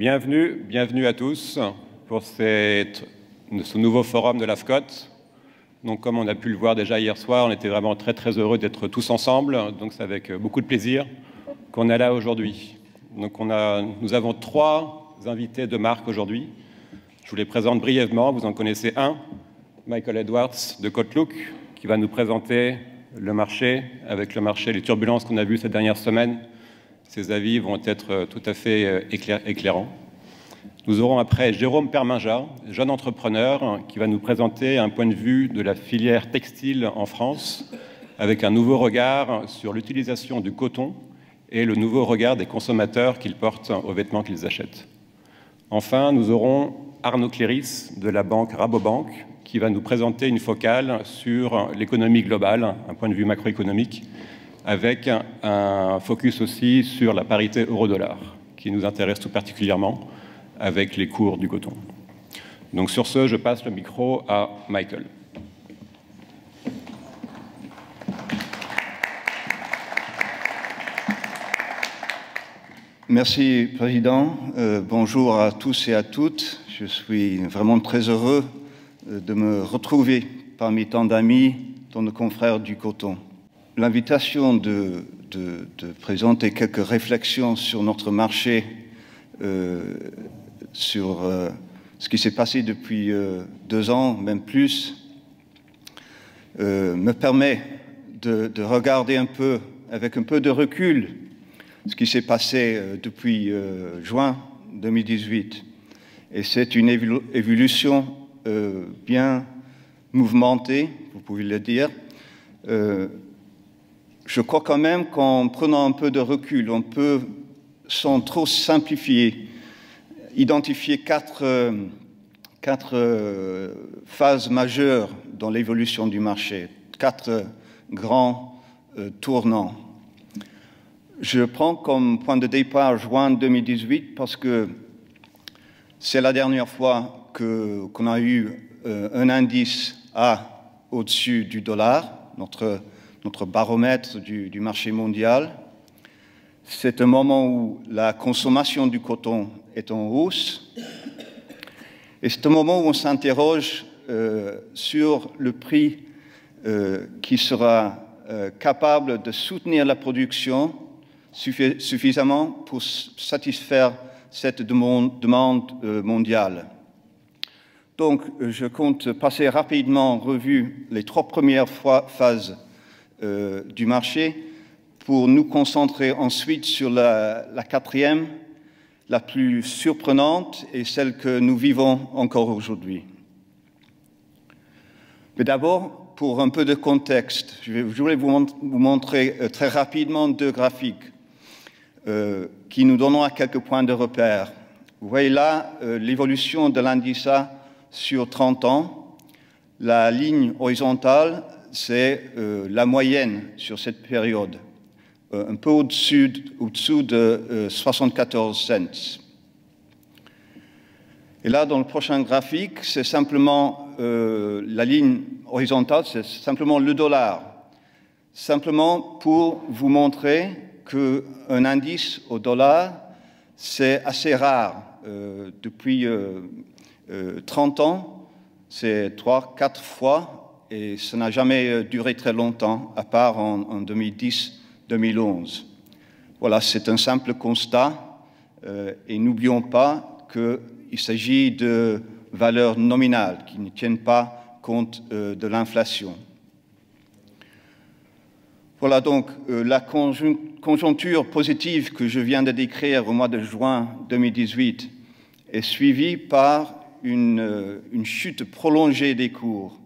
Bienvenue à tous pour ce nouveau forum de l'AFCOT. Donc, comme on a pu le voir déjà hier soir, on était vraiment très heureux d'être tous ensemble. Donc, c'est avec beaucoup de plaisir qu'on est là aujourd'hui. Donc, nous avons 3 invités de marque aujourd'hui. Je vous les présente brièvement. Vous en connaissez un, Michael Edwards de Kotlook, qui va nous présenter le marché. Avec le marché, les turbulences qu'on a vues ces dernières semaines, ses avis vont être tout à fait éclairants. Nous aurons après Jérôme Perminja, jeune entrepreneur, qui va nous présenter un point de vue de la filière textile en France, avec un nouveau regard sur l'utilisation du coton et le nouveau regard des consommateurs qu'ils portent aux vêtements qu'ils achètent. Enfin, nous aurons Arnaud Cléris de la banque Rabobank, qui va nous présenter une focale sur l'économie globale, un point de vue macroéconomique, avec un focus aussi sur la parité euro-dollar, qui nous intéresse tout particulièrement avec les cours du coton. Donc sur ce, je passe le micro à Michael. Merci, Président. Bonjour à tous et à toutes. Je suis vraiment très heureux de me retrouver parmi tant d'amis, tant de confrères du coton. L'invitation de présenter quelques réflexions sur notre marché, sur ce qui s'est passé depuis 2 ans, même plus, me permet de regarder un peu, avec un peu de recul, ce qui s'est passé depuis juin 2018. Et c'est une évolution bien mouvementée, vous pouvez le dire. Je crois quand même qu'en prenant un peu de recul, on peut, sans trop simplifier, identifier 4 phases majeures dans l'évolution du marché, 4 grands tournants. Je prends comme point de départ juin 2018 parce que c'est la dernière fois qu'on a eu un indice A au-dessus du dollar, notre baromètre du marché mondial. C'est un moment où la consommation du coton est en hausse. Et c'est un moment où on s'interroge sur le prix qui sera capable de soutenir la production suffisamment pour satisfaire cette demande mondiale. Donc, je compte passer rapidement en revue les 3 premières phases du marché pour nous concentrer ensuite sur la 4e, la plus surprenante et celle que nous vivons encore aujourd'hui. Mais d'abord, pour un peu de contexte, je voulais vous montrer très rapidement 2 graphiques qui nous donneront quelques points de repère. Vous voyez là l'évolution de l'indice A sur 30 ans. La ligne horizontale, c'est la moyenne sur cette période, un peu au-dessous de 74 cents. Et là, dans le prochain graphique, c'est simplement la ligne horizontale, c'est simplement le dollar. Simplement pour vous montrer qu'un indice au dollar, c'est assez rare. Depuis 30 ans, c'est 3-4 fois, et ça n'a jamais duré très longtemps, à part en 2010-2011. Voilà, c'est un simple constat, et n'oublions pas qu'il s'agit de valeurs nominales qui ne tiennent pas compte de l'inflation. Voilà donc la conjoncture positive que je viens de décrire au mois de juin 2018 est suivie par une chute prolongée des cours.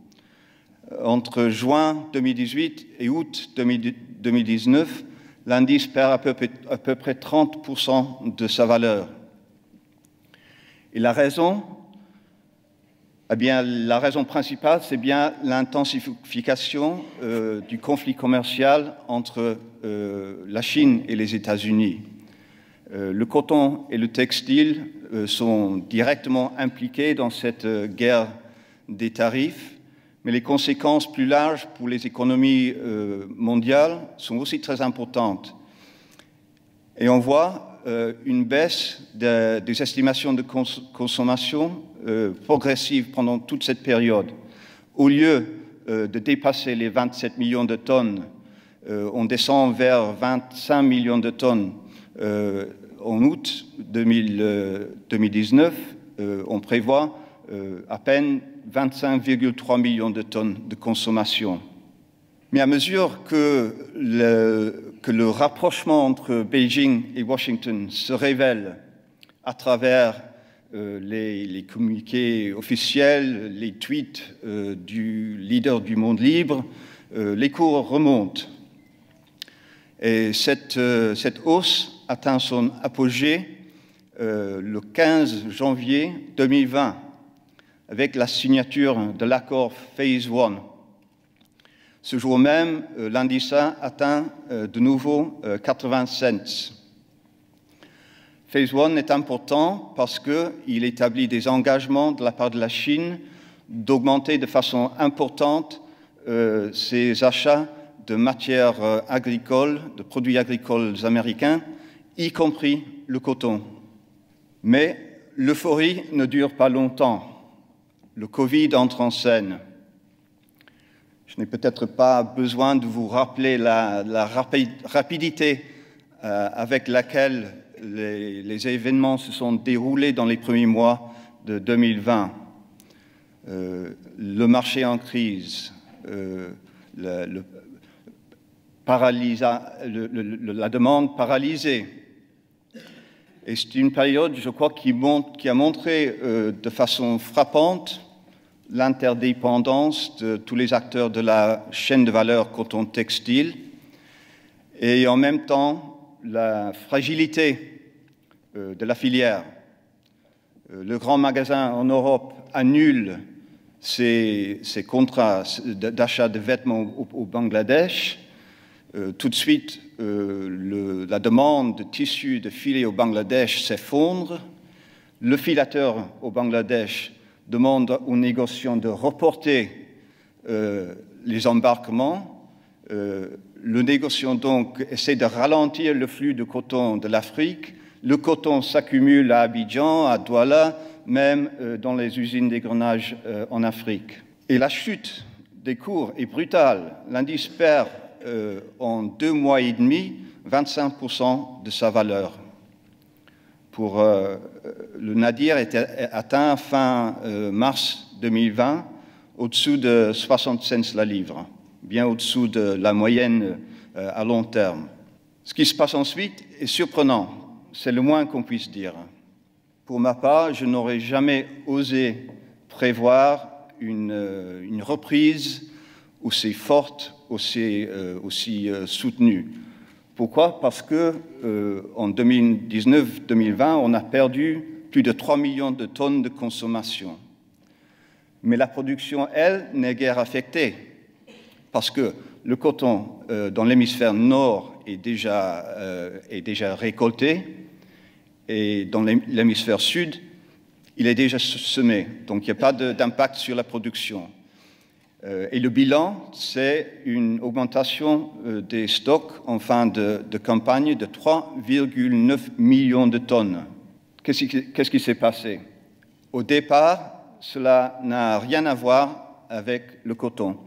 Entre juin 2018 et août 2019, l'indice perd à peu près 30% de sa valeur. Et la raison principale, c'est bien l'intensification du conflit commercial entre la Chine et les États-Unis. Le coton et le textile sont directement impliqués dans cette guerre des tarifs, mais les conséquences plus larges pour les économies mondiales sont aussi très importantes. Et on voit une baisse des estimations de consommation progressive pendant toute cette période. Au lieu de dépasser les 27 millions de tonnes, on descend vers 25 millions de tonnes en août 2019. On prévoit à peine 25,3 millions de tonnes de consommation. Mais à mesure que le rapprochement entre Beijing et Washington se révèle à travers les communiqués officiels, les tweets du leader du monde libre, les cours remontent. Et cette hausse atteint son apogée le 15 janvier 2020 avec la signature de l'accord Phase 1. Ce jour même, l'indice atteint de nouveau 80 cents. Phase 1 est important parce qu'il établit des engagements de la part de la Chine d'augmenter de façon importante ses achats de matières agricoles, de produits agricoles américains, y compris le coton. Mais l'euphorie ne dure pas longtemps. Le Covid entre en scène. Je n'ai peut-être pas besoin de vous rappeler la rapidité avec laquelle les événements se sont déroulés dans les premiers mois de 2020. Le marché en crise, la demande paralysée. Et c'est une période, je crois, qui a montré de façon frappante l'interdépendance de tous les acteurs de la chaîne de valeur coton-textile et en même temps la fragilité de la filière. Le grand magasin en Europe annule ses contrats d'achat de vêtements au Bangladesh. Tout de suite, la demande de tissus de filets au Bangladesh s'effondre. Le filateur au Bangladesh demande aux négociants de reporter les embarquements. Le négociant donc essaie de ralentir le flux de coton de l'Afrique. Le coton s'accumule à Abidjan, à Douala, même dans les usines d'égrenage en Afrique. Et la chute des cours est brutale. L'indice perd en 2 mois et demi 25% de sa valeur. Pour le nadir était atteint fin mars 2020 au-dessous de 60 cents la livre, bien au-dessous de la moyenne à long terme. Ce qui se passe ensuite est surprenant, c'est le moins qu'on puisse dire. Pour ma part, je n'aurais jamais osé prévoir une reprise aussi forte, aussi soutenue. Pourquoi? Parce que en 2019-2020, on a perdu plus de 3 millions de tonnes de consommation. Mais la production, elle, n'est guère affectée, parce que le coton dans l'hémisphère nord est déjà récolté, et dans l'hémisphère sud, il est déjà semé. Donc il n'y a pas d'impact sur la production. Et le bilan, c'est une augmentation des stocks en fin de campagne de 3,9 millions de tonnes. Qu'est-ce qui s'est passé? Au départ, cela n'a rien à voir avec le coton.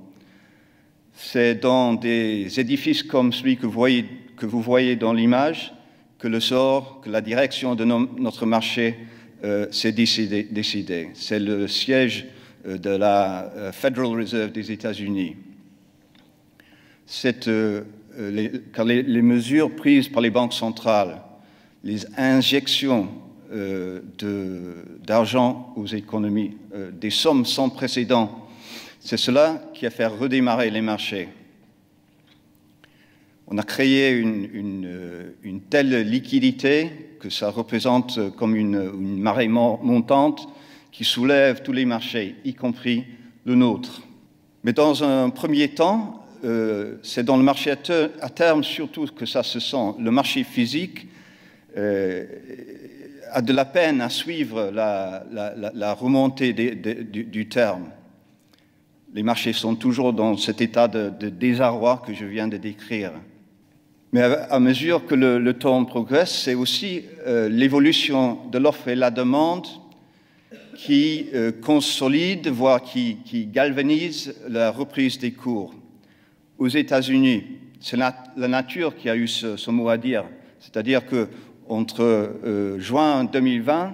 C'est dans des édifices comme celui que vous voyez dans l'image que la direction de notre marché s'est décidée. C'est le siège de la Federal Reserve des États-Unis. Car les mesures prises par les banques centrales, les injections d'argent aux économies, des sommes sans précédent, c'est cela qui a fait redémarrer les marchés. On a créé une telle liquidité que ça représente comme une marée montante qui soulève tous les marchés, y compris le nôtre. Mais dans un premier temps, c'est dans le marché à terme surtout que ça se sent. Le marché physique a de la peine à suivre la remontée du terme. Les marchés sont toujours dans cet état de désarroi que je viens de décrire. Mais à mesure que le temps progresse, c'est aussi l'évolution de l'offre et la demande qui consolide, voire qui galvanise la reprise des cours. Aux États-Unis, c'est la nature qui a eu ce mot à dire. C'est-à-dire qu'entre juin 2020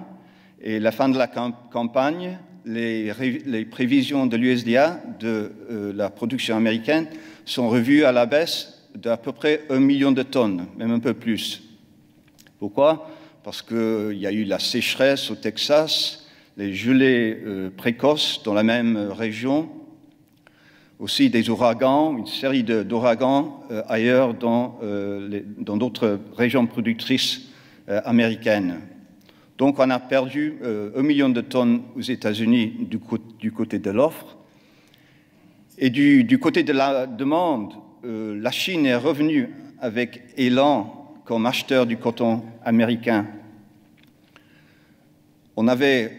et la fin de la campagne, les prévisions de l'USDA de la production américaine sont revues à la baisse d'à peu près 1 million de tonnes, même un peu plus. Pourquoi? Parce qu'il y a eu la sécheresse au Texas, les gelées précoces dans la même région, aussi des ouragans, une série d'ouragans ailleurs dans d'autres régions productrices américaines. Donc on a perdu 1 million de tonnes aux États-Unis du côté de l'offre. Et du côté de la demande, la Chine est revenue avec élan comme acheteur du coton américain. On avait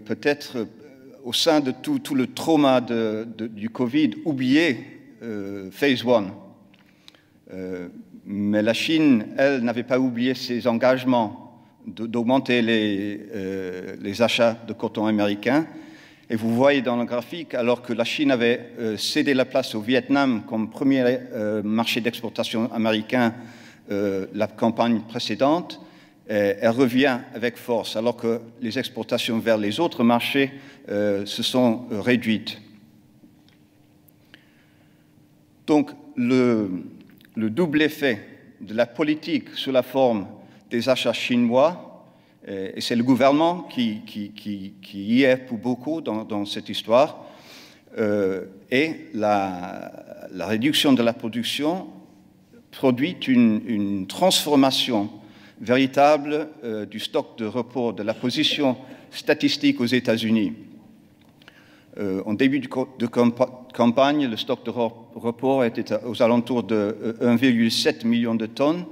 peut-être, au sein de tout le trauma du Covid, oublié Phase 1. Mais la Chine, elle, n'avait pas oublié ses engagements d'augmenter les achats de coton américain. Et vous voyez dans le graphique, alors que la Chine avait cédé la place au Vietnam comme premier marché d'exportation américain la campagne précédente, elle revient avec force, alors que les exportations vers les autres marchés se sont réduites. Donc, le double effet de la politique sous la forme des achats chinois, et c'est le gouvernement qui y est pour beaucoup dans cette histoire, et la réduction de la production produit une transformation véritable du stock de repos, de la position statistique aux États-Unis. En début de campagne, le stock de repos était aux alentours de 1,7 million de tonnes.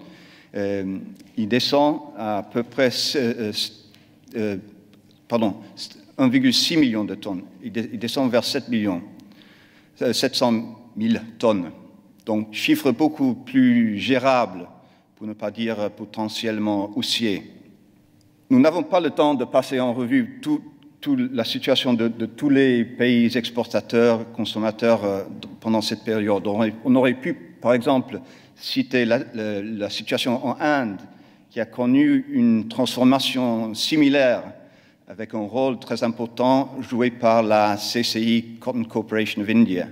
Il descend à peu près 1,6 million de tonnes. Il descend vers 700 000 tonnes. Donc, chiffre beaucoup plus gérable, pour ne pas dire potentiellement haussier. Nous n'avons pas le temps de passer en revue toute la situation de tous les pays exportateurs, consommateurs pendant cette période. On aurait pu, par exemple, citer la situation en Inde, qui a connu une transformation similaire, avec un rôle très important joué par la CCI, Cotton Corporation of India.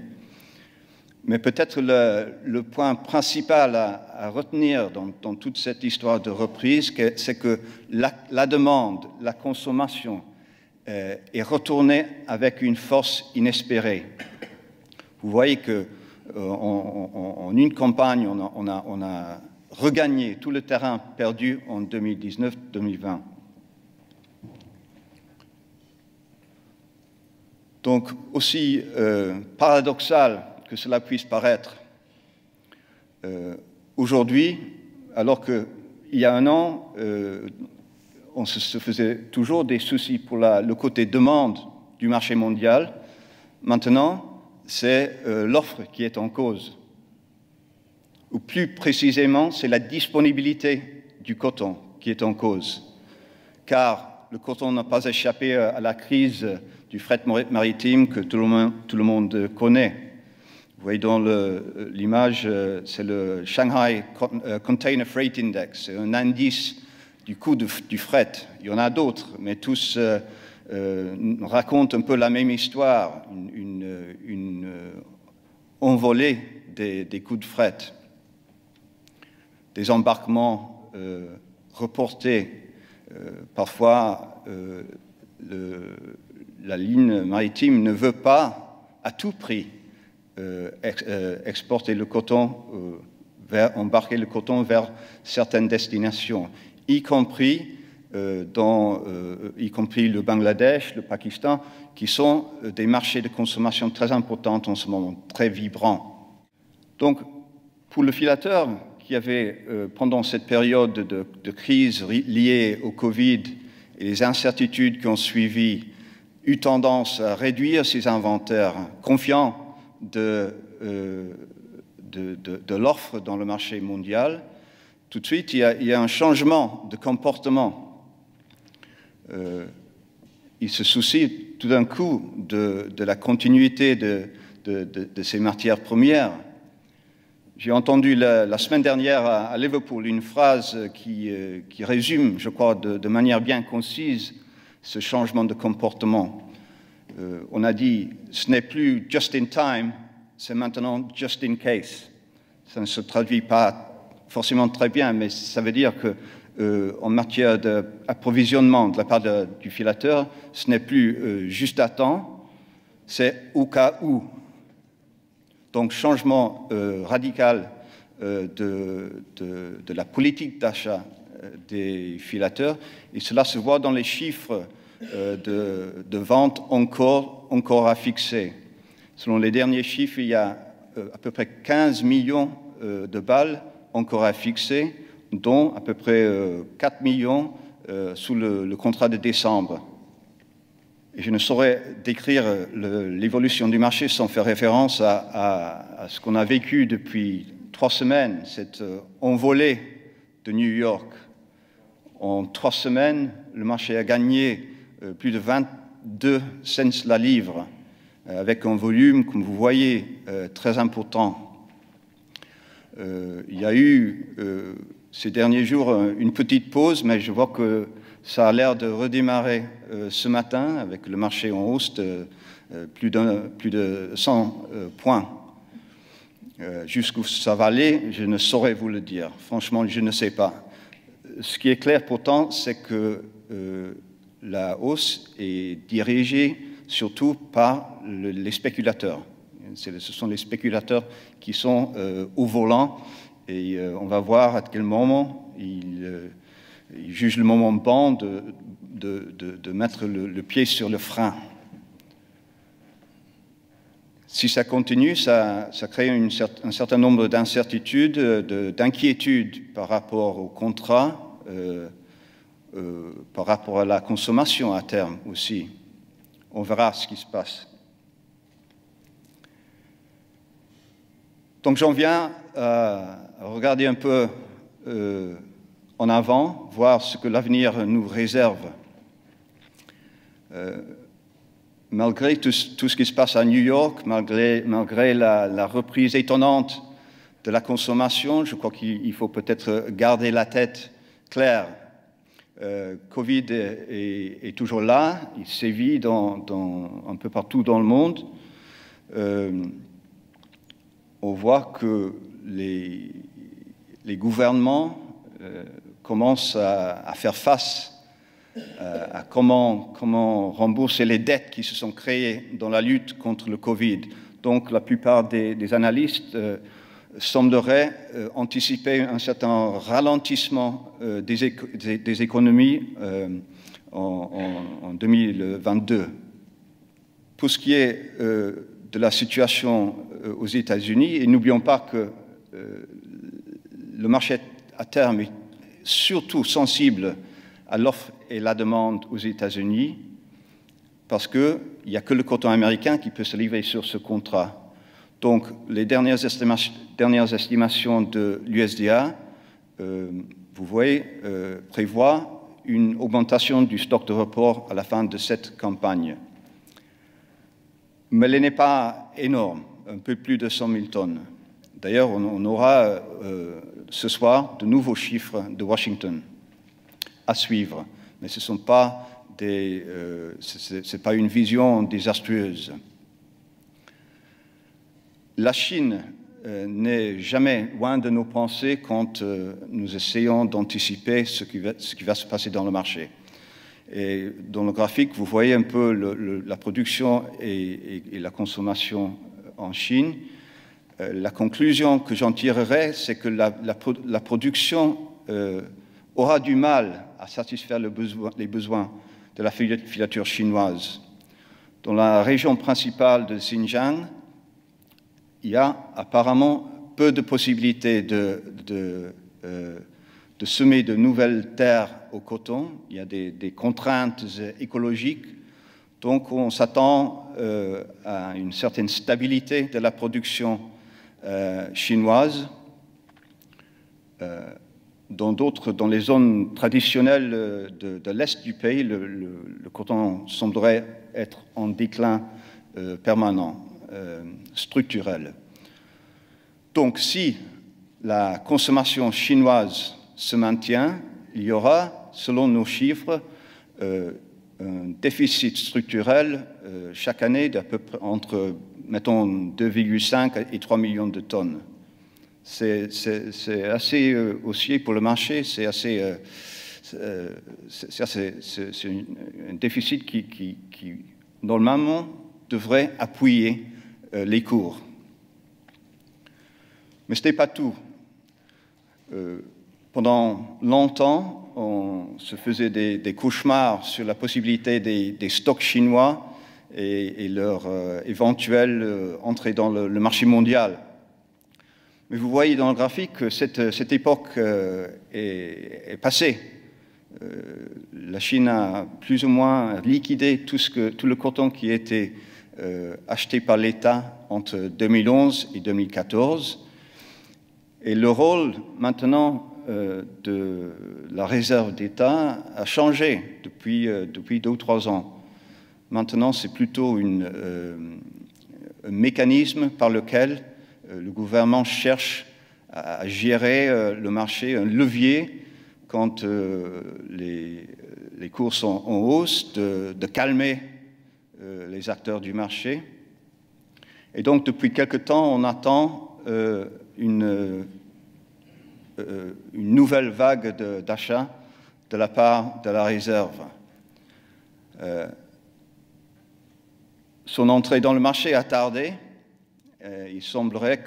Mais peut-être le point principal à retenir dans toute cette histoire de reprise, c'est que la demande, la consommation est retournée avec une force inespérée. Vous voyez que en une campagne, on a regagné tout le terrain perdu en 2019-2020. Donc, aussi paradoxal que cela puisse paraître, aujourd'hui, alors qu'il y a un an, on se faisait toujours des soucis pour le côté demande du marché mondial, maintenant, c'est l'offre qui est en cause. Ou plus précisément, c'est la disponibilité du coton qui est en cause. Car le coton n'a pas échappé à la crise du fret maritime que tout le monde connaît. Vous voyez dans l'image, c'est le Shanghai Container Freight Index, c'est un indice du coût du fret. Il y en a d'autres, mais tous racontent un peu la même histoire, une envolée des coûts de fret. Des embarquements reportés. Parfois, la ligne maritime ne veut pas, à tout prix, exporter le coton, embarquer le coton vers certaines destinations, y compris le Bangladesh, le Pakistan, qui sont des marchés de consommation très importants en ce moment, très vibrants. Donc, pour le filateur qui avait, pendant cette période de crise liée au Covid et les incertitudes qui ont suivi, eu tendance à réduire ses inventaires, confiant de l'offre dans le marché mondial, tout de suite, il y a un changement de comportement. Il se soucie tout d'un coup de la continuité de ces matières premières. J'ai entendu la semaine dernière à Liverpool une phrase qui résume, je crois, de manière bien concise ce changement de comportement. On a dit, ce n'est plus just in time, c'est maintenant just in case. Ça ne se traduit pas forcément très bien, mais ça veut dire que en matière d'approvisionnement de la part du filateur, ce n'est plus juste à temps, c'est au cas où. Donc, changement radical de la politique d'achat des filateurs, et cela se voit dans les chiffres de vente encore à fixer. Selon les derniers chiffres, il y a à peu près 15 millions de balles encore à fixer, dont à peu près 4 millions sous le contrat de décembre. Et je ne saurais décrire l'évolution du marché sans faire référence à ce qu'on a vécu depuis 3 semaines, cette envolée de New York. En 3 semaines, le marché a gagné plus de 22 cents la livre, avec un volume, comme vous voyez, très important. Il y a eu ces derniers jours une petite pause, mais je vois que ça a l'air de redémarrer ce matin avec le marché en hausse de plus de 100 points. Jusqu'où ça va aller, je ne saurais vous le dire. Franchement, je ne sais pas. Ce qui est clair pourtant, c'est que la hausse est dirigée surtout par les spéculateurs. Ce sont les spéculateurs qui sont au volant et on va voir à quel moment ils jugent le moment bon de mettre le pied sur le frein. Si ça continue, ça crée un certain nombre d'incertitudes, d'inquiétudes par rapport au contrat, par rapport à la consommation à terme aussi. On verra ce qui se passe. Donc j'en viens à regarder un peu en avant, voir ce que l'avenir nous réserve. Malgré tout ce qui se passe à New York, malgré la reprise étonnante de la consommation, je crois qu'il faut peut-être garder la tête claire. Covid est toujours là, il sévit un peu partout dans le monde. On voit que les gouvernements commencent à faire face à comment rembourser les dettes qui se sont créées dans la lutte contre le Covid. Donc la plupart des analystes sembleraient anticiper un certain ralentissement des économies en 2022. Pour ce qui est de la situation aux États-Unis, et n'oublions pas que le marché à terme est surtout sensible à l'offre et la demande aux États-Unis, parce qu'il n'y a que le coton américain qui peut se livrer sur ce contrat. Donc, les dernières estimations de l'USDA, vous voyez, prévoient une augmentation du stock de report à la fin de cette campagne. Mais elle n'est pas énorme, un peu plus de 100 000 tonnes. D'ailleurs, on aura ce soir de nouveaux chiffres de Washington à suivre, mais ce n'est pas une vision désastreuse. La Chine n'est jamais loin de nos pensées quand nous essayons d'anticiper ce qui va se passer dans le marché. Et dans le graphique, vous voyez un peu la production et la consommation en Chine. La conclusion que j'en tirerai, c'est que la production aura du mal à satisfaire les besoins de la filature chinoise. Dans la région principale de Xinjiang, il y a apparemment peu de possibilités de semer de nouvelles terres au coton. Il y a des contraintes écologiques. Donc, on s'attend à une certaine stabilité de la production chinoise. dans les zones traditionnelles de l'Est du pays, le coton semblerait être en déclin permanent, structurel. Donc, si la consommation chinoise se maintient, il y aura, selon nos chiffres, un déficit structurel chaque année d'à peu près entre, mettons, 2,5 et 3 millions de tonnes. C'est assez haussier pour le marché, c'est un déficit qui, normalement, devrait appuyer les cours. Mais ce n'est pas tout. Pendant longtemps, on se faisait des cauchemars sur la possibilité des stocks chinois et leur éventuelle entrée dans le marché mondial. Mais vous voyez dans le graphique que cette époque est passée. La Chine a plus ou moins liquidé tout le coton qui était acheté par l'État entre 2011 et 2014. Et le rôle maintenant de la réserve d'État a changé depuis 2 ou 3 ans. Maintenant, c'est plutôt un mécanisme par lequel le gouvernement cherche à gérer le marché, un levier quand les cours sont en hausse, de calmer les acteurs du marché. Et donc, depuis quelque temps, on attend une nouvelle vague d'achat de la part de la réserve. Son entrée dans le marché a tardé. Il semblerait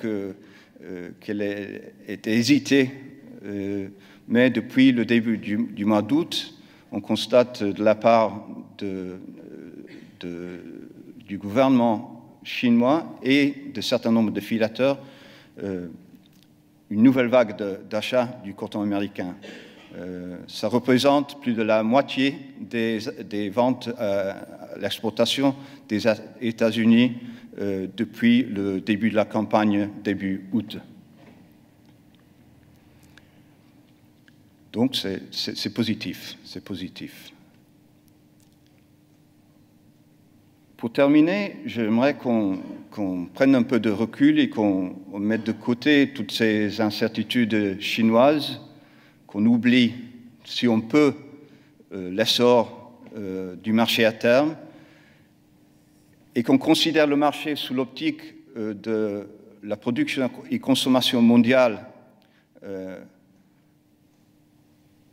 qu'elle ait hésité, mais depuis le début du mois d'août, on constate de la part du gouvernement chinois et de certains nombres de filateurs une nouvelle vague d'achat du coton américain. Ça représente plus de la moitié des ventes à l'exportation des États-Unis depuis le début de la campagne, début août. Donc c'est positif, c'est positif. Pour terminer, j'aimerais qu'on prenne un peu de recul et qu'on mette de côté toutes ces incertitudes chinoises, qu'on oublie, si on peut, l'essor du marché à terme, et qu'on considère le marché sous l'optique de la production et consommation mondiale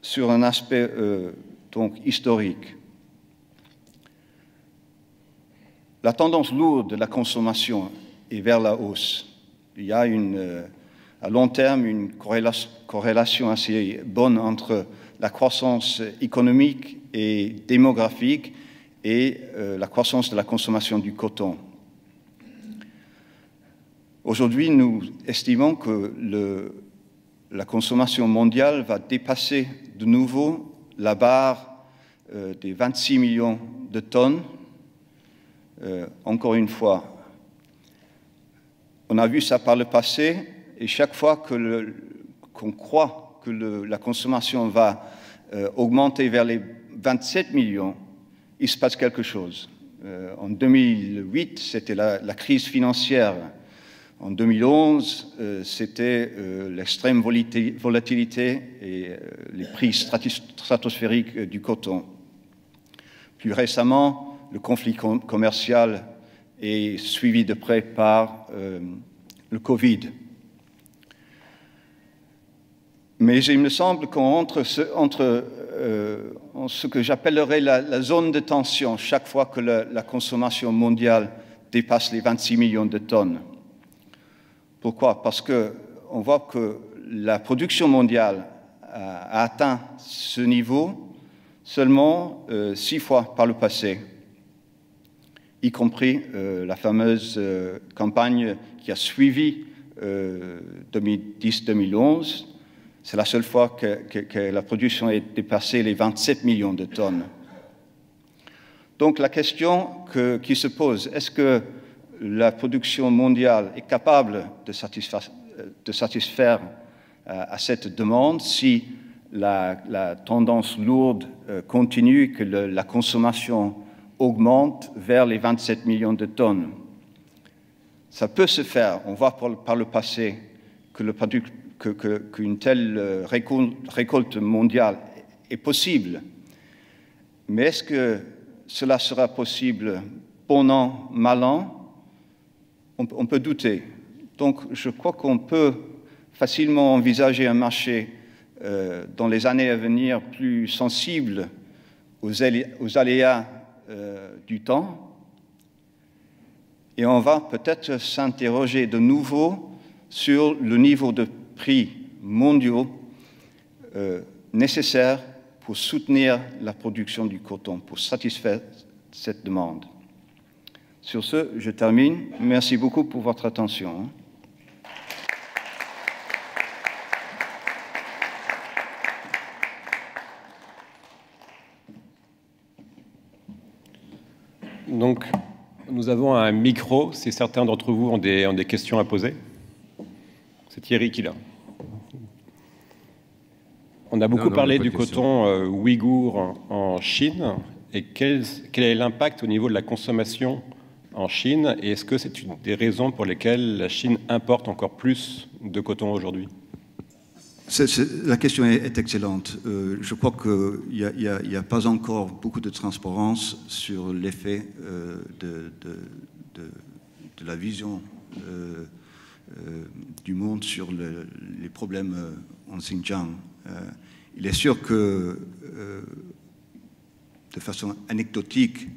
sur un aspect donc historique. La tendance lourde de la consommation est vers la hausse. Il y a à long terme une corrélation assez bonne entre la croissance économique et démographique et la croissance de la consommation du coton. Aujourd'hui, nous estimons que la consommation mondiale va dépasser de nouveau la barre des 26 millions de tonnes. Encore une fois, on a vu ça par le passé, et chaque fois qu'on croit que la consommation va augmenter vers les 27 millions, il se passe quelque chose. En 2008, c'était la crise financière. En 2011, c'était l'extrême volatilité et les prix stratosphériques du coton. Plus récemment, le conflit commercial est suivi de près par le Covid. Mais il me semble qu'entre ce que j'appellerais la zone de tension, chaque fois que la consommation mondiale dépasse les 26 millions de tonnes. Pourquoi? Parce qu'on voit que la production mondiale a atteint ce niveau seulement 6 fois par le passé, y compris la fameuse campagne qui a suivi 2010-2011. C'est la seule fois que la production a dépassé les 27 millions de tonnes. Donc la question qui se pose, est-ce que la production mondiale est capable de satisfaire à cette demande si la tendance lourde continue et que la consommation augmente vers les 27 millions de tonnes. Ça peut se faire. On voit par le passé qu'une telle récolte mondiale est possible. Mais est-ce que cela sera possible bon an, mal an? On peut douter. Donc je crois qu'on peut facilement envisager un marché dans les années à venir plus sensible aux aléas du temps. Et on va peut-être s'interroger de nouveau sur le niveau de prix mondiaux nécessaires pour soutenir la production du coton, pour satisfaire cette demande. Sur ce, je termine. Merci beaucoup pour votre attention. Donc, nous avons un micro, si certains d'entre vous ont des questions à poser. C'est Thierry qui l'a. On a beaucoup parlé du coton ouïghour en Chine. Et quel est l'impact au niveau de la consommation en Chine? Et est-ce que c'est une des raisons pour lesquelles la Chine importe encore plus de coton aujourd'hui? La question est excellente. Je crois qu'il n'y a pas encore beaucoup de transparence sur l'effet de la vision du monde sur les problèmes en Xinjiang. Il est sûr que, de façon anecdotique,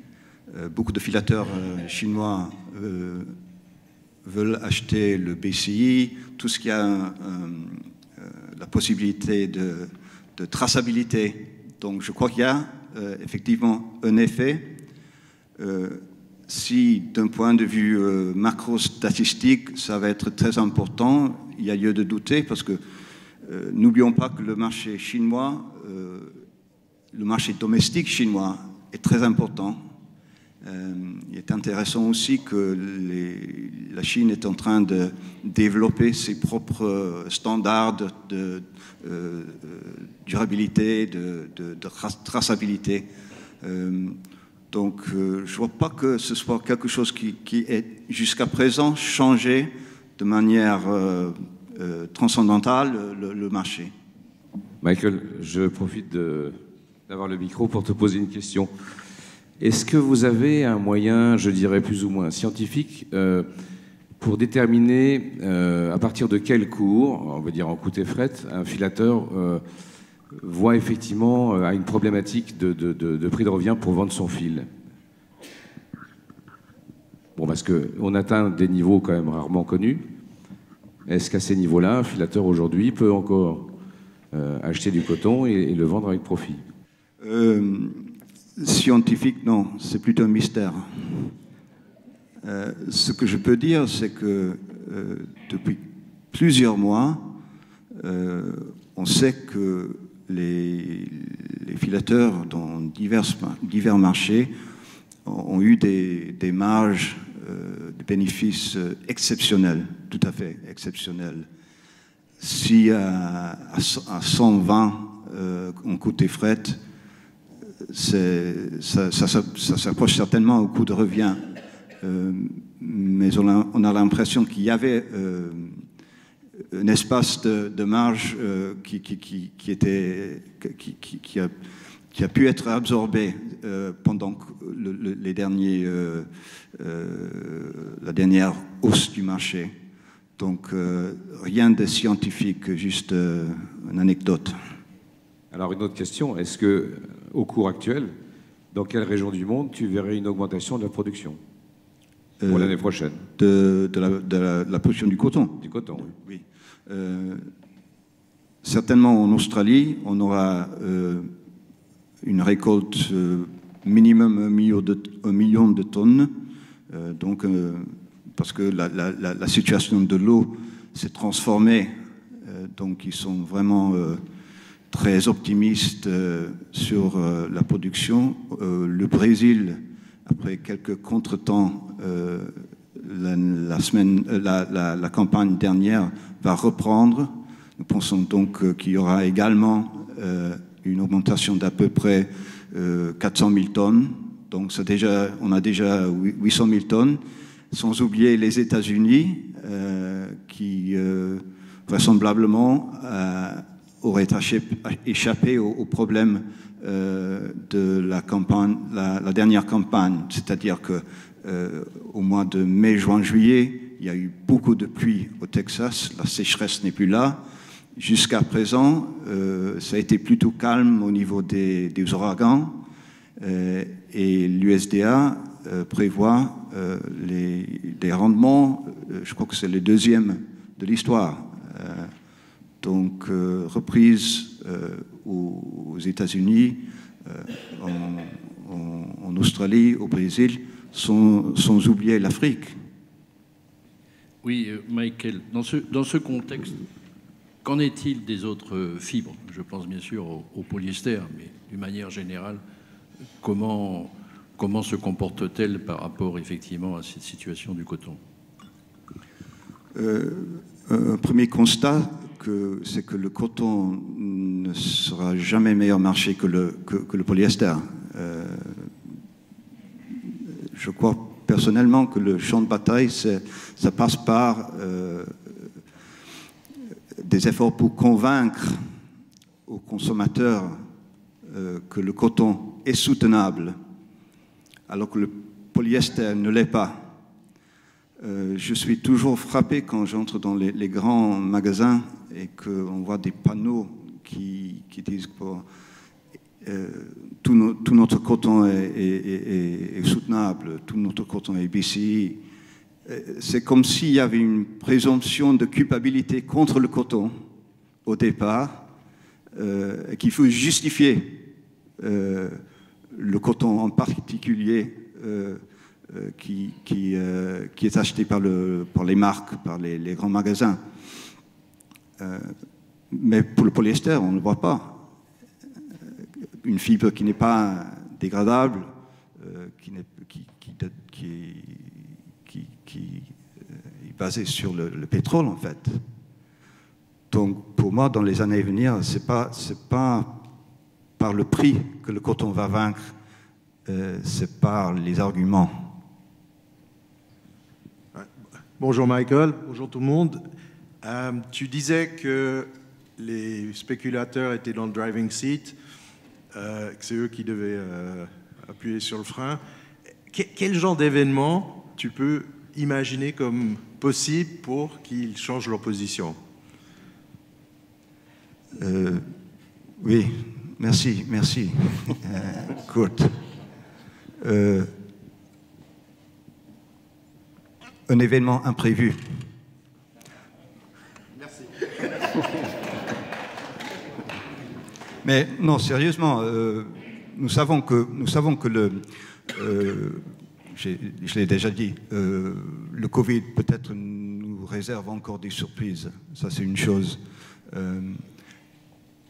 beaucoup de filateurs chinois veulent acheter le BCI, tout ce qui a la possibilité de traçabilité. Donc je crois qu'il y a effectivement un effet. Si d'un point de vue macro-statistique, ça va être très important, il y a lieu de douter parce que n'oublions pas que le marché chinois, le marché domestique chinois est très important. Il est intéressant aussi que la Chine est en train de développer ses propres standards de durabilité, de traçabilité. Donc, je ne vois pas que ce soit quelque chose qui est jusqu'à présent changé de manière transcendantale le marché. Michael, je profite d'avoir le micro pour te poser une question. Est-ce que vous avez un moyen, je dirais plus ou moins scientifique, pour déterminer à partir de quel cours, on va dire en coût et fret, un filateur voit effectivement à une problématique de prix de revient pour vendre son fil? Bon, parce qu'on atteint des niveaux quand même rarement connus. Est-ce qu'à ces niveaux-là, un filateur aujourd'hui peut encore acheter du coton et le vendre avec profit? Scientifique, non, c'est plutôt un mystère. Ce que je peux dire, c'est que depuis plusieurs mois, on sait que les filateurs dans divers marchés ont eu des marges de bénéfices exceptionnels, tout à fait exceptionnels. Si à 120 on coûte et fret, ça s'approche certainement au coût de revient. Mais on a l'impression qu'il y avait un espace de marge qui a pu être absorbé pendant la dernière hausse du marché. Donc rien de scientifique, juste une anecdote. Alors une autre question, est-ce que au cours actuel, dans quelle région du monde tu verrais une augmentation de la production pour l'année prochaine? De la production du coton. Du coton, oui. Certainement en Australie, on aura une récolte minimum 1 million de tonnes. Parce que la situation de l'eau s'est transformée. Donc ils sont vraiment très optimistes sur la production. Le Brésil, après quelques contretemps, la campagne dernière va reprendre. Nous pensons donc qu'il y aura également une augmentation d'à peu près 400 000 tonnes. Donc on a déjà 800 000 tonnes, sans oublier les États-Unis qui vraisemblablement auraient échappé au problème de la campagne, la dernière campagne. C'est-à-dire que au mois de mai, juin, juillet, il y a eu beaucoup de pluie au Texas, la sécheresse n'est plus là. Jusqu'à présent, ça a été plutôt calme au niveau des ouragans et l'USDA prévoit les rendements, je crois que c'est le deuxième de l'histoire. Donc, reprise aux États-Unis, en Australie, au Brésil, sans oublier l'Afrique. Oui, Michael, dans ce contexte, qu'en est-il des autres fibres? Je pense bien sûr au polyester, mais d'une manière générale, comment se comporte-t-elle par rapport effectivement à cette situation du coton? Un premier constat, c'est que le coton ne sera jamais meilleur marché que le polyester. Je crois personnellement que le champ de bataille, ça passe par des efforts pour convaincre aux consommateurs que le coton est soutenable, alors que le polyester ne l'est pas. Je suis toujours frappé quand j'entre dans les grands magasins et qu'on voit des panneaux qui disent que tout notre coton est soutenable, tout notre coton est BCI. C'est comme s'il y avait une présomption de culpabilité contre le coton au départ, qu'il faut justifier le coton en particulier qui est acheté par les marques, par les grands magasins. Mais pour le polyester, on ne le voit pas. Une fibre qui n'est pas dégradable, qui est basée sur le pétrole, en fait. Donc, pour moi, dans les années à venir, c'est pas par le prix que le coton va vaincre, c'est par les arguments. Bonjour Michael, bonjour tout le monde. Tu disais que les spéculateurs étaient dans le driving seat, que c'est eux qui devaient appuyer sur le frein. Quel genre d'événement tu peux imaginer comme possible pour qu'ils changent leur position? Oui, merci. Kurt. Un événement imprévu. Merci. Mais non, sérieusement, nous savons que je l'ai déjà dit, le Covid peut-être nous réserve encore des surprises. Ça, c'est une chose.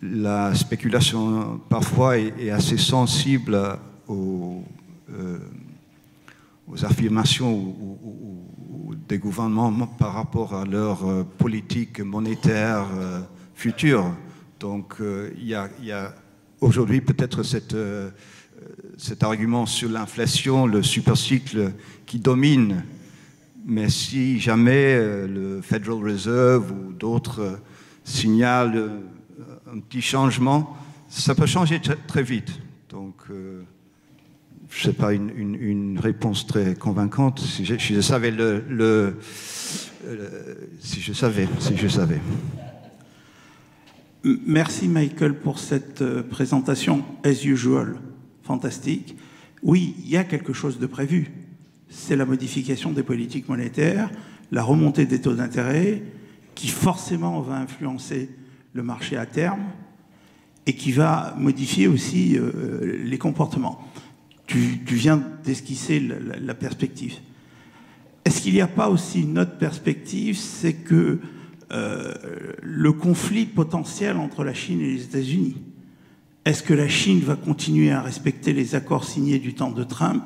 La spéculation, parfois, est assez sensible aux affirmations des gouvernements par rapport à leur politique monétaire future. Donc, il y a aujourd'hui peut-être cet argument sur l'inflation, le supercycle qui domine. Mais si jamais le Federal Reserve ou d'autres signalent un petit changement, ça peut changer très vite. Donc, je ne sais pas une réponse très convaincante. Si je savais si je savais. Merci Michael pour cette présentation, as usual, fantastique. Oui, il y a quelque chose de prévu. C'est la modification des politiques monétaires, la remontée des taux d'intérêt, qui forcément va influencer le marché à terme et qui va modifier aussi les comportements. Tu viens d'esquisser la perspective. Est-ce qu'il n'y a pas aussi une autre perspective, c'est que le conflit potentiel entre la Chine et les États-Unis, est-ce que la Chine va continuer à respecter les accords signés du temps de Trump?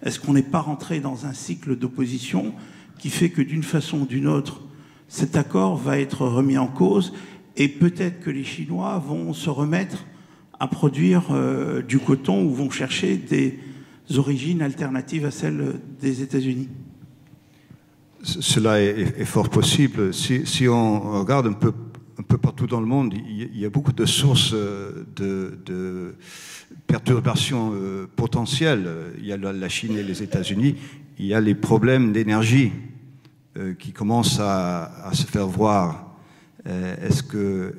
Est-ce qu'on n'est pas rentré dans un cycle d'opposition qui fait que d'une façon ou d'une autre, cet accord va être remis en cause? Et peut-être que les Chinois vont se remettre à produire du coton ou vont chercher des origines alternatives à celles des États-Unis. Cela est fort possible. Si on regarde un peu partout dans le monde, il y a beaucoup de sources de perturbations potentielles. Il y a la Chine et les États-Unis. Il y a les problèmes d'énergie qui commencent à se faire voir. Est-ce que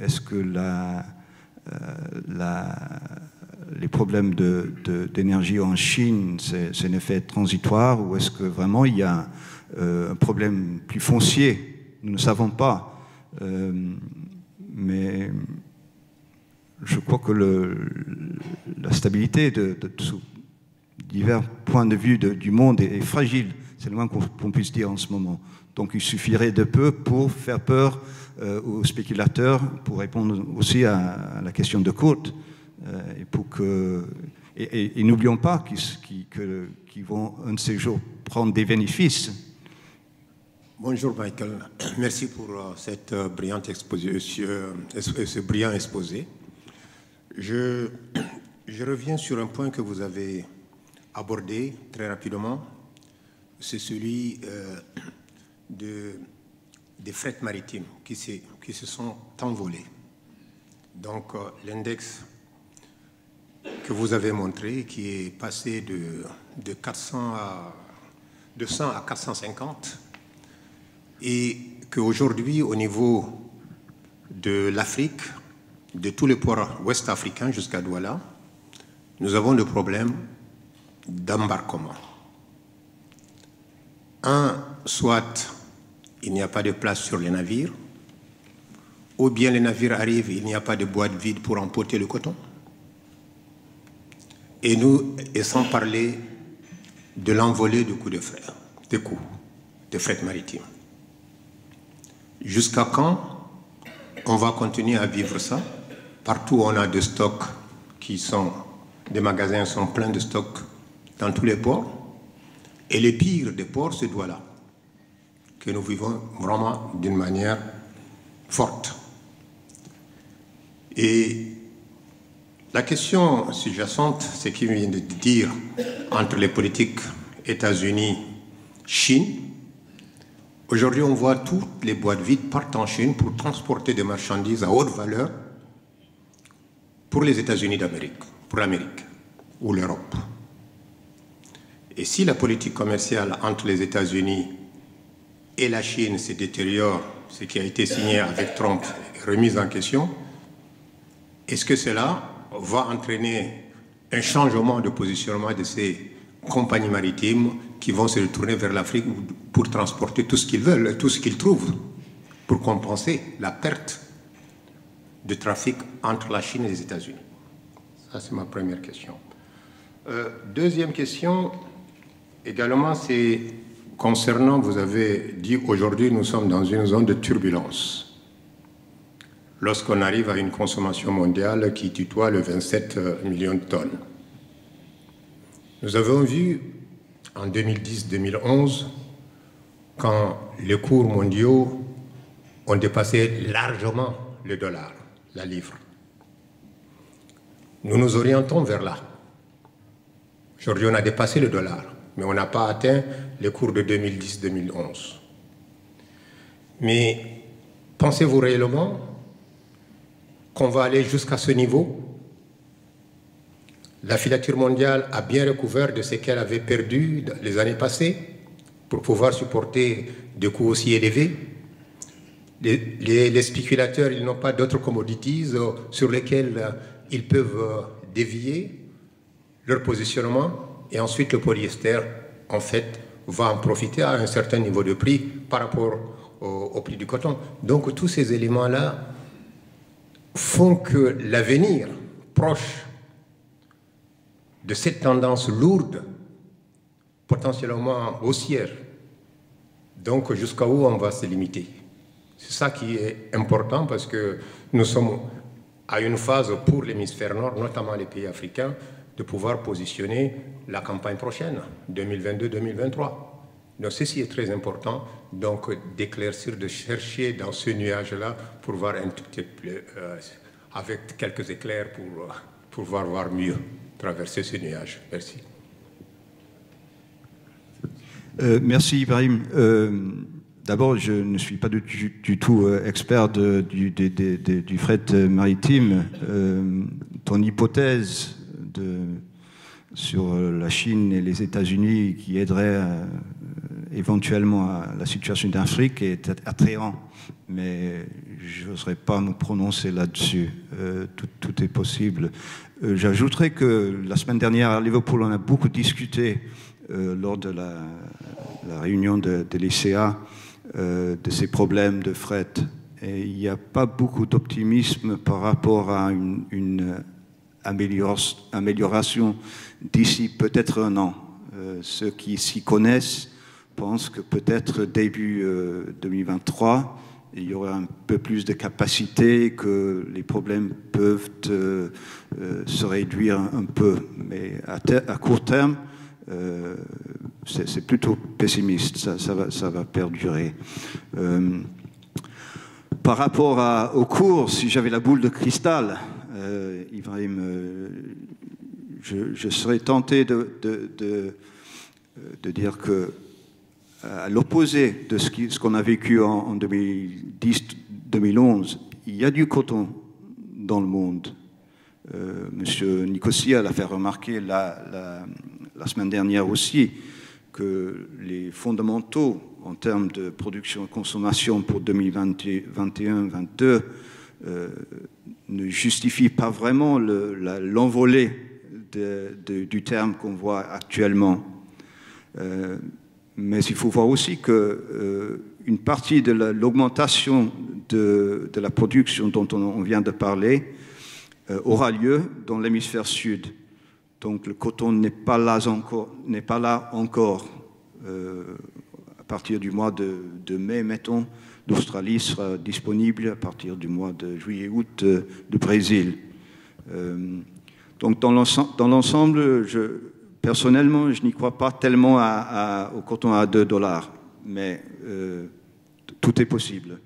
les problèmes d'énergie en Chine, c'est un effet transitoire, ou est-ce que vraiment il y a un problème plus foncier? Nous ne savons pas. Mais je crois que la stabilité de divers points de vue du monde est fragile. C'est le moins qu'on puisse dire en ce moment. Donc il suffirait de peu pour faire peur aux spéculateurs, pour répondre aussi à la question de Kurt, et n'oublions pas qu'ils vont un de ces jours prendre des bénéfices. Bonjour Michael, merci pour cette brillante ce brillant exposé. Je reviens sur un point que vous avez abordé très rapidement, c'est celui des frettes maritimes qui se sont envolés. Donc l'index que vous avez montré, qui est passé de 100 à 450, et qu'aujourd'hui, au niveau de l'Afrique, de tous les ports ouest africains jusqu'à Douala, nous avons le problème d'embarquement. Soit il n'y a pas de place sur les navires, ou bien les navires arrivent, il n'y a pas de boîte vide pour emporter le coton. Et sans parler de l'envolée du coût de frais, des coûts de fret maritime. Jusqu'à quand on va continuer à vivre ça? Partout on a des stocks des magasins sont pleins de stocks dans tous les ports. Et le pire des ports, c'est Douala, que nous vivons vraiment d'une manière forte. Et la question sous-jacente, c'est qu'il vient de dire entre les politiques États-Unis-Chine. Aujourd'hui, on voit toutes les boîtes vides partent en Chine pour transporter des marchandises à haute valeur pour les États-Unis d'Amérique, pour l'Amérique ou l'Europe. Et si la politique commerciale entre les États-Unis et la Chine se détériore, ce qui a été signé avec Trump est remis en question, est-ce que cela va entraîner un changement de positionnement de ces compagnies maritimes qui vont se retourner vers l'Afrique pour transporter tout ce qu'ils veulent, tout ce qu'ils trouvent, pour compenser la perte de trafic entre la Chine et les États-Unis? Ça, c'est ma première question. Deuxième question, également, c'est concernant, vous avez dit aujourd'hui, nous sommes dans une zone de turbulence. Lorsqu'on arrive à une consommation mondiale qui tutoie le 27 millions de tonnes. Nous avons vu en 2010-2011, quand les cours mondiaux ont dépassé largement le dollar, la livre. Nous nous orientons vers là. Aujourd'hui, on a dépassé le dollar, mais on n'a pas atteint les cours de 2010-2011. Mais pensez-vous réellement qu'on va aller jusqu'à ce niveau? La filature mondiale a bien recouvert de ce qu'elle avait perdu les années passées pour pouvoir supporter des coûts aussi élevés. Les spéculateurs, ils n'ont pas d'autres commodities sur lesquelles ils peuvent dévier leur positionnement, et ensuite le polyester, en fait, va en profiter à un certain niveau de prix par rapport au prix du coton. Donc tous ces éléments-là font que l'avenir proche de cette tendance lourde, potentiellement haussière, donc jusqu'à où on va se limiter. C'est ça qui est important, parce que nous sommes à une phase pour l'hémisphère nord, notamment les pays africains, de pouvoir positionner la campagne prochaine, 2022-2023. Donc ceci est très important, donc d'éclaircir, de chercher dans ce nuage-là pour voir un tout petit peu, avec quelques éclairs pour pouvoir voir mieux traverser ce nuage. Merci. Merci Ibrahim. D'abord, je ne suis pas du tout expert du fret maritime. Ton hypothèse sur la Chine et les États-Unis qui aiderait éventuellement à la situation d'Afrique est attrayant, mais je n'oserais pas me prononcer là-dessus. Tout est possible. J'ajouterais que la semaine dernière à Liverpool, on a beaucoup discuté lors de la réunion de l'ICA de ces problèmes de fret. Et il n'y a pas beaucoup d'optimisme par rapport à une amélioration d'ici peut-être un an. Ceux qui s'y connaissent pensent que peut-être début 2023, il y aura un peu plus de capacité, que les problèmes peuvent se réduire un peu. Mais à court terme, c'est plutôt pessimiste, ça va perdurer. Par rapport au cours, si j'avais la boule de cristal, Ibrahim, je serais tenté de dire que, à l'opposé de ce qu'on a vécu en 2010-2011, il y a du coton dans le monde. Monsieur Nicosia l'a fait remarquer la semaine dernière aussi, que les fondamentaux en termes de production et consommation pour 2021-2022 ne justifient pas vraiment l'envolée du terme qu'on voit actuellement. Mais il faut voir aussi qu'une partie de l'augmentation de la production dont on vient de parler aura lieu dans l'hémisphère sud. Donc le coton n'est pas là encore. À partir du mois de mai, mettons, l'Australie sera disponible. À partir du mois de juillet-août, le Brésil. Donc dans l'ensemble, personnellement, je n'y crois pas tellement au coton à $2, mais tout est possible.